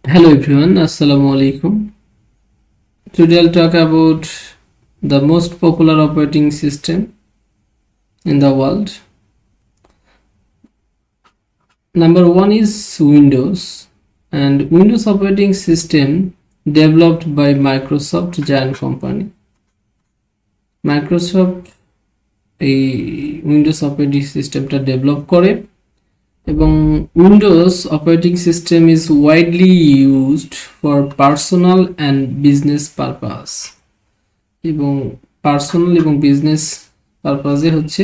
Hello everyone, Assalamu alaikum. Today I'll talk about the most popular operating system in the world. Number one is Windows, and Windows operating system developed by Microsoft giant company. Microsoft এই Windows operating সিস্টেমটা develop করে এবং Windows operating system is widely used for personal and business purpose এবং personal এবং business পারপাসে হচ্ছে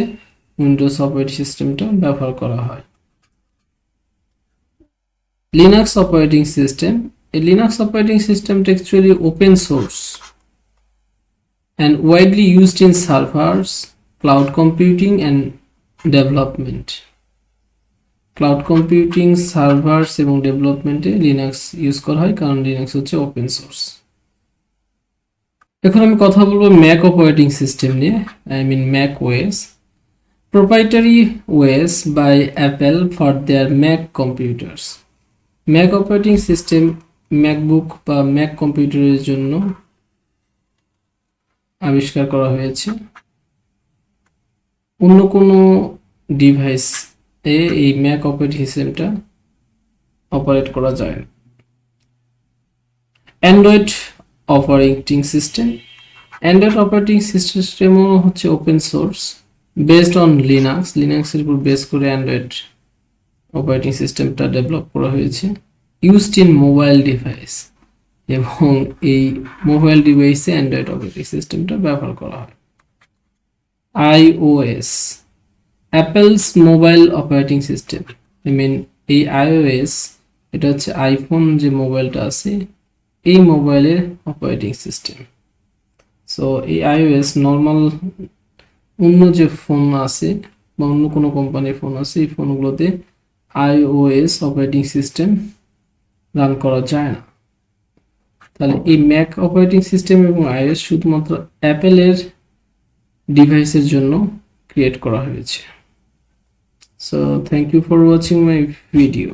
Windows operating সিস্টেমটা ব্যবহার করা হয়। লিনাক্স অপারেটিং সিস্টেম, এই লিনাক্স অপারেটিং সিস্টেমটা actually open source and widely used in servers, cloud computing and development. Cloud computing, servers এবং ডেভেলপমেন্টে লিনাক্স ইউজ করা হয় কারণ লিনাক্স হচ্ছে ওপেন সোর্স। এখন আমি কথা বলবো ম্যাক অপারেটিং সিস্টেম নিয়ে, I mean Mac OS. Proprietary OS by Apple for their Mac computers. Mac operating system MacBook বা ম্যাক কম্পিউটারের জন্য আবিষ্কার করা হয়েছে। অন্য কোনো ডিভাইস এই ম্যাক অপারেটিং সিস্টেমটা অপারেট করা যায় না। Android operating system, Android operating সিস্টেমও হচ্ছে open source based on Linux. লিনাক্সের উপর বেস করে অ্যান্ড্রয়েড অপারেটিং সিস্টেমটা ডেভেলপ করা হয়েছে। ইউজড ইন মোবাইল ডিভাইস, এবং এই মোবাইল ডিভাইসে অ্যান্ড্রয়েড অপারেটিং সিস্টেমটা ব্যবহার করা হয়। IOS, Apple's mobile operating system, I mean এই আইওএস এটা হচ্ছে আইফোন যে মোবাইলটা আছে এই মোবাইলের অপারেটিং সিস্টেম। সো এই আইওএস নর্মাল অন্য যে ফোন আছে বা অন্য কোনো কোম্পানির ফোন আছে এই ফোনগুলোতে আইওএস অপারেটিং সিস্টেম রান করা যায় না। তাহলে এই ম্যাক অপারেটিং সিস্টেম এবং আইওএস শুধুমাত্র অ্যাপেলের ডিভাইসের জন্য ক্রিয়েট করা হয়েছে। So thank you for watching my video.